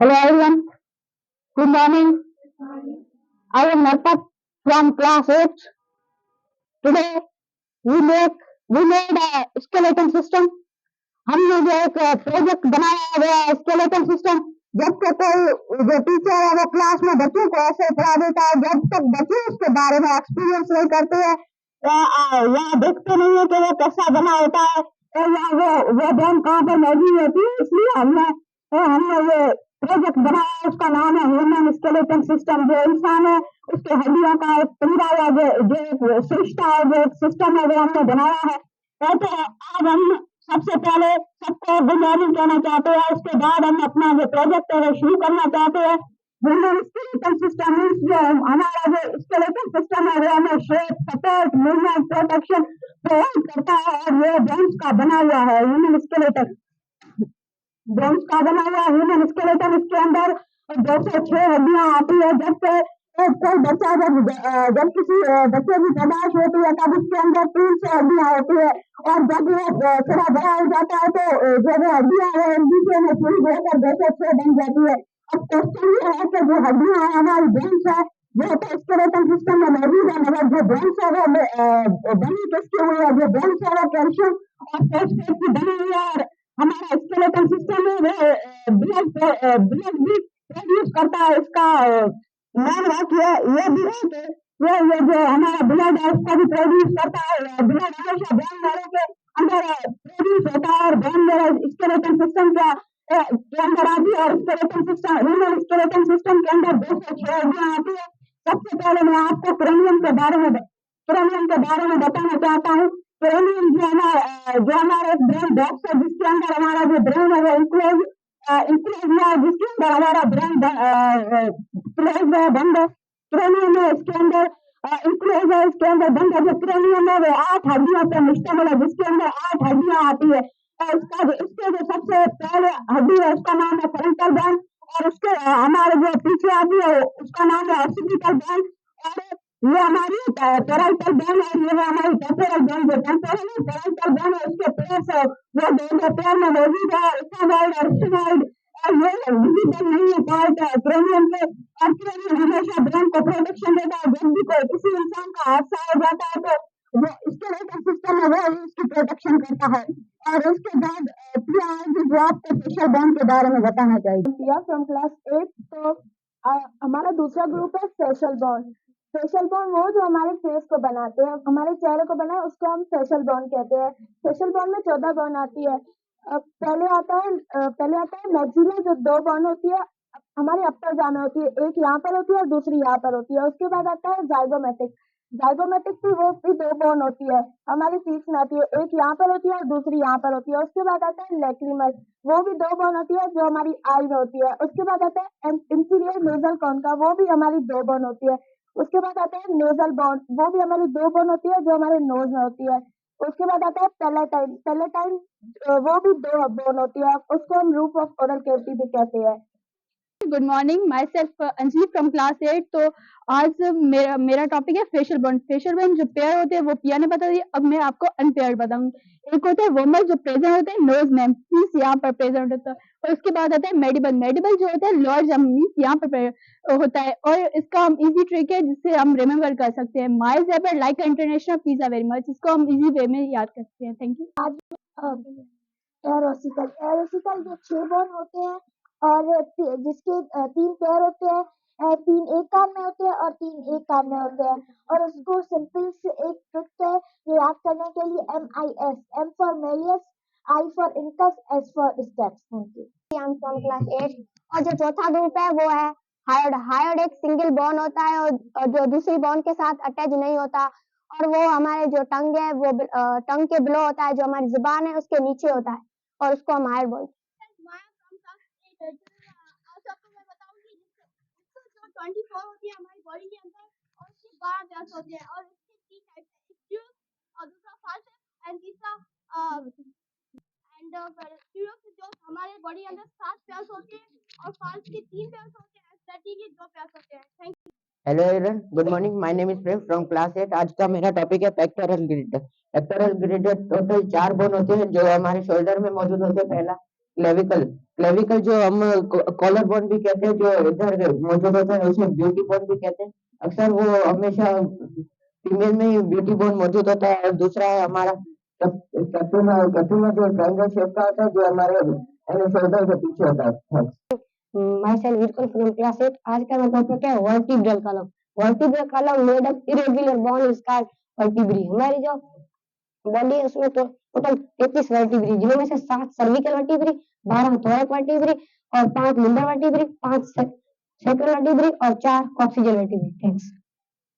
Hello everyone, good morning. I am Narpat from class 8. Today we made a skeleton system. हमने जो एक project बनाया हुआ skeleton system. जब तक कोई जो टीचर है वो क्लास में बच्चों को ऐसे पढ़ा देता है, जब तक बच्चे उसके बारे में एक्सपीरियंस नहीं करते हैं या देखते नहीं है कि वो कैसा बना होता है या वो ड्राइंग कहाँ पर मौजूद होती है, इसलिए हमने ये प्रोजेक्ट बनाया। उसका नाम है ह्यूमन स्केलेटन सिस्टम। जो इंसान है उसके हड्डियों का एक पूरा या जो सृष्टा है, जो सिस्टम है वो हमने बनाया है। तो आज हम सबसे पहले सबको गुड मॉर्निंग कहना चाहते हैं। उसके बाद हम अपना जो प्रोजेक्ट है वो शुरू करना चाहते हैं। ह्यूमन स्केलेटन सिस्टम मीन्स जो हमारा जो स्केलेटन सिस्टम है वो हमें shape, support, movement, protection provide करता है और ये बोन्स का बना हुआ है। ह्यूमन स्केलेटन बोन्स का बना हुआ ह्यूमन स्केलेटन, इसके अंदर 206 हड्डियां आती है। जब से कोई बच्चा जब किसी बच्चे की पैदाइश होती है तब उसके अंदर 300 हड्डियां होती है और जब वो थोड़ा बड़ा हो जाता है तो जो वो हड्डियां है दूसरे में पूरी होकर 206 बन जाती है। अब क्वेश्चन ये है कि जो हड्डियां है हमारी बोन्स है वो तो स्केलेटन सिस्टम में मौजूद है, मगर जो बोन्स है वो बनी किसकी हुई है? जो बोन्स है वो कैल्शियम और फॉस्फेट की बनी हुई है। और हमारा स्केलेटन सिस्टम है वो ब्लड भी प्रोड्यूस करता है। इसका मेन वाक्य ये भी है कि ये जो हमारा ब्लड है उसको भी प्रोड्यूस करता है। ब्लड हमेशा ब्रेन वालों के अंदर प्रोड्यूस होता है और ब्रेन मेरे स्केलेटन सिस्टम के अंदर आती है। और skeleton system human skeleton system के अंदर 206 हड्डियां आती है। सबसे पहले मैं आपको क्रेनियम के बारे में बताना चाहता हूँ। क्रेनियम जो हमारा एक ब्रेन बॉक्स है जिसके अंदर हमारा जो ब्रेन है वो इंक्लोज है, जिसके अंदर हमारा ब्रेन क्लोज है, बंद है। क्रेनियम है इसके अंदर इंक्लोज है, इसके अंदर बंद है। जो क्रेनियम है वो 8 हड्डियों पर मुश्तमिल है, जिसके अंदर 8 हड्डियां आती है। और इसके जो सबसे पहले हड्डी है उसका नाम है फ्रंटल बोन और उसके हमारे जो पीछे आती है उसका नाम है ऑक्सीपिटल बोन। और ये हमारी पैराइटल बोन है, ये हमारी टेम्पोरल बोन। जो टेम्पोरल है पैराइटल बोन है उसके पेयर है वो दो पैर में मौजूद है, इथामॉइड और स्फिनॉइड। और ये विजिबल नहीं है पार्ट क्रेनियम के। और क्रेनियम हमेशा ब्रेन को प्रोटेक्शन देता है। जब भी कोई किसी इंसान का हादसा हो जाता है तो वो स्केलेटन सिस्टम है वो इसकी प्रोटेक्शन करता है। और उसके बाद प्रिया आएगी जो आपको फेशियल बोन के बारे में बताना चाहिए। प्रिया फ्रॉम क्लास 8। तो हमारा दूसरा ग्रुप है फेशियल बोन। फेशियल बोन वो जो हमारे फेस को बनाते हैं, हमारे चेहरे को बनाए, उसको हम फेशियल बोन कहते हैं। फेशियल बोन में 14 बोन आती है। पहले आता है मैक्सिला, जो 2 बोन होती है हमारे अपर जामे होती है, एक यहाँ पर होती है और दूसरी यहाँ पर होती है। उसके बाद आता है जाइगोमेटिक। जाइगोमेटिक की वो भी 2 बोन होती है, हमारी सीट्स में आती है, एक यहाँ पर होती है और दूसरी यहाँ पर होती है। उसके बाद आता है लैक्रिमल, वो भी 2 बोन होती है जो हमारी आई में होती है। उसके बाद आता है इंफीरियर नेजल कॉन्का, वो भी हमारी 2 बोन होती है। उसके बाद आता है नेजल बोन, वो भी हमारी 2 बोन होती है जो हमारे नोज में होती है। उसके बाद आता है पेलेटाइन। पेलेटाइन वो भी 2 बोन होती है, उसको हम रूफ ऑफ ओरल कैविटी भी कहते हैं। Good morning, my self Anjali from class 8। तो आज मेरा टॉपिक है फेशियल बोन। फेशियल बोन जो पेयर होते हैं वो पिया ने बता दिया, अब मैं आपको अनपेयर बताऊंगी। एक होता है वोमर जो प्रेजेंट होते हैं नोज में, मीन्स यहाँ पर प्रेजेंट होता है। और उसके बाद आता है मेडिबल। मेडिबल जो होता है लोअर जम, मीन्स यहाँ पर होता है। और इसका हम इजी ट्रिक है जिससे हम रिमेम्बर कर सकते हैं। माई जेबर like international pizza very much, इसको हम इजी वे में याद कर सकते हैं। Thank you. एरोसिकल जो 6 बोन होते हैं और जिसके 3 पैर होते हैं, 3 एक कान में होते हैं और 3 एक कान में होते हैं। और उसको सिंपल से एक ट्रिक है जो याद करने के लिए, MIS, M for Méliès, I for incus, S for steps. Thank you. I'm from class 8 और जो चौथा ग्रुप है वो है हायर्ड। हायर्ड एक सिंगल बॉन होता है और जो दूसरी बॉन के साथ अटैच नहीं होता, और वो हमारे जो टंग है वो टंग के बिलो होता है, जो हमारी जुबान है उसके नीचे होता है, और उसको हम हायर्ड बोलते हैं। आज आपको मैं बताऊंगी जो 24 होती है हमारी बॉडी के अंदर, और उसके 12 पेयर्स होते हैं। और इसके 3 टाइप है, स्क्यूज और दूसरा फाल्स एंड तीसरा जो हमारे बॉडी के अंदर 7 पेयर्स होते हैं और फाल्स के 3 पेयर्स होते हैं, स्टैटिक के 2 पेयर्स होते हैं। Thank you. Hello everyone, good morning. My name is Prem from class 8। आज का मेरा टॉपिक है pectoral grid. Pectoral grid total 4 bone होते हैं जो हमारे शोल्डर में मौजूद होते हैं। पहला क्लेविकल। क्लेविकल जो हम कॉलर बोन भी कहते हैं, जो इधर मौजूद होता है उसे ब्यूटी बोन भी कहते हैं। अक्सर वो हमेशा फीमेल में ही ब्यूटी बोन मौजूद होता है। और दूसरा है हमारा कैपिला। कैपिला जो ट्रायंगल शेप का होता है, जो हमारे शोल्डर के पीछे होता है। Thanks. Myself Virkul from class 8। आज का मेरा टॉपिक है vertebral column. Vertebral column made up irregular bone is called vertebrae. हमारी जो बॉडी है उसमें तो टोटल 33 वर्टिब्री, जिनमें से 7 सर्विकल वर्टिब्री, 12 थोरैक वर्टिब्री और 5 लिम्बर वर्टिब्री, 5 सैक्रल वर्टिब्री और 4 coxal vertebrae. Thanks.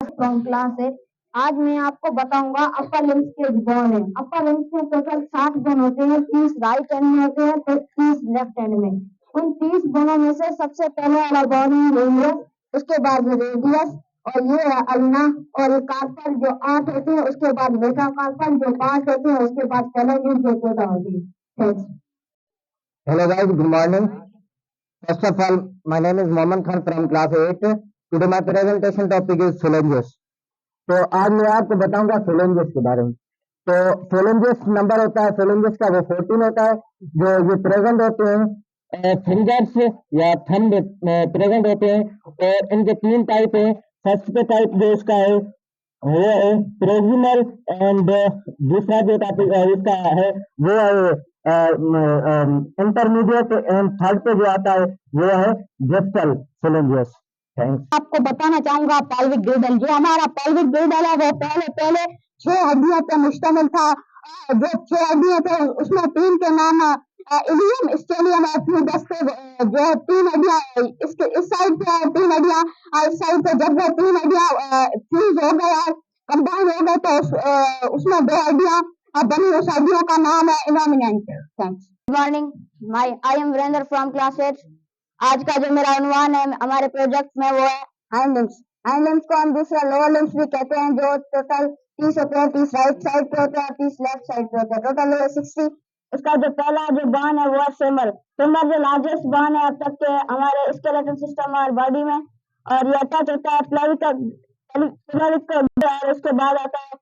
From class 8। आज मैं आपको बताऊंगा अपर लिम्स के बोन है। अपर लिम्स में टोटल 60 बोन होते हैं, 30 राइट हैंड में होते हैं तो 30 लेफ्ट हैंड में। उन 30 बोनों में से सबसे पहले वाला बोन है रेडियस, उसके बाद रेडियस और ये है अल्ना और कार्पल जो 8 होते हैं, उसके बाद मेटा कार्पल जो 5 होते हैं, उसके बाद फेलोजिन जो 14 होती है। Thanks. Hello guys, good morning. First of all, my name is Mohammed Khan from class 8. Today my presentation topic is phalanges. तो आज मैं आपको बताऊंगा phalanges के बारे में। तो phalanges नंबर होता है phalanges का वो 14 होता है, जो ये प्रेजेंट होते हैं फिंगर्स या थंब प्रेजेंट होते हैं। और इनके 3 टाइप है। फर्स्ट पे टाइप जो इसका है वो है प्रोक्सिमल एंड दूसरा जो टॉपिक इसका है वो है इंटरमीडिएट एंड थर्ड पे जो आता है वो है डिस्टल phalanges। थैंक्स। आपको बताना चाहूंगा पेल्विक गिर्डल। जो हमारा पेल्विक गिर्डल है वो पहले 6 हड्डियों पर मुश्तमिल था। जो 6 हड्डियां थे उसमें 3 के नाम इलियम, स्केलियम और ट्यूबस थे। जो 3 हड्डियां इसके इस साइड पे है, 3 हड्डियां इस साइड पे। जब वो 3 हड्डियां फ्यूज हो गए और कंबाइन हो गए तो उसमें 2 हड्डियां बनी। उस हड्डियों का नाम है innominate. Thanks. Good morning, I am Virendra from class 8। आज का जो मेरा उन्वान है हमारे प्रोजेक्ट में वो है हाइंड लिम्स। हाइंड लिम्स को हम दूसरा लोअर लिम्स भी कहते हैं। जो टोटल 30 होते हैं, 30 राइट साइड पे होते हैं और 30 लेफ्ट साइड पे होते हैं। टोटल 60। इसका जो पहला जो बोन है वो है फेमर। फेमर जो लार्जेस्ट बोन है अब तक के हमारे स्केलेटन सिस्टम और बॉडी में, और ये अटैच होता है प्लेविकल और उसके बाद आता है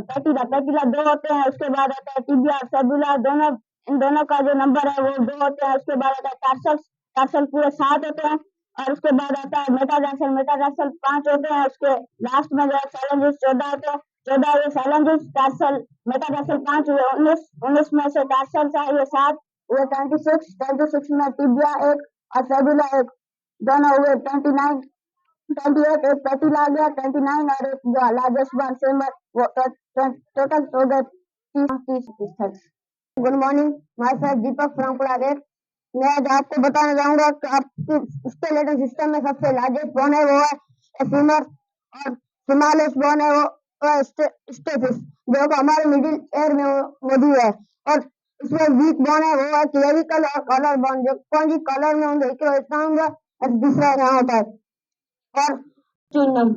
पैटिला। पैटिला 2 होते हैं, उसके बाद आता है टिबिया और फेबुला। दोनों इन दोनों का जो नंबर है वो 2 होते हैं। उसके बाद आता है टार्सल। टार्सल पूरे 7 होते हैं और उसके बाद आता है मेटाटार्सल। मेटाटार्सल 5 होते हैं। उसके लास्ट में जो है फेलेंजेस 14 होते हैं। 14 ये फेलेंजेस, टार्सल, मेटाटार्सल 5 हुए 19। 19 में से टार्सल है ये 7 हुए 26। 26 में टिबिया 1 और फेबुला 1, दोनों हुए 29। 28 एक पैटिला आ गया 29 और एक जो लार्जेस्ट वन फेमर वो टोटल हो गए 30। Good morning, my self Deepak from class 8। मैं आज आपको बताना चाहूंगा कि आपके स्केलेटन सिस्टम में सबसे लार्जेस्ट बोन है वो है फीमर और स्मॉलेस्ट बोन है वो स्टेपिस, जो कि हमारे मिडिल एयर में मौजूद है। और इसमें वीक बोन है वो है क्लेविकल और कॉलर बोन, जो कौन सी कॉलर में होंगे इतना होंगे और दूसरा यहाँ होता है और चूनम।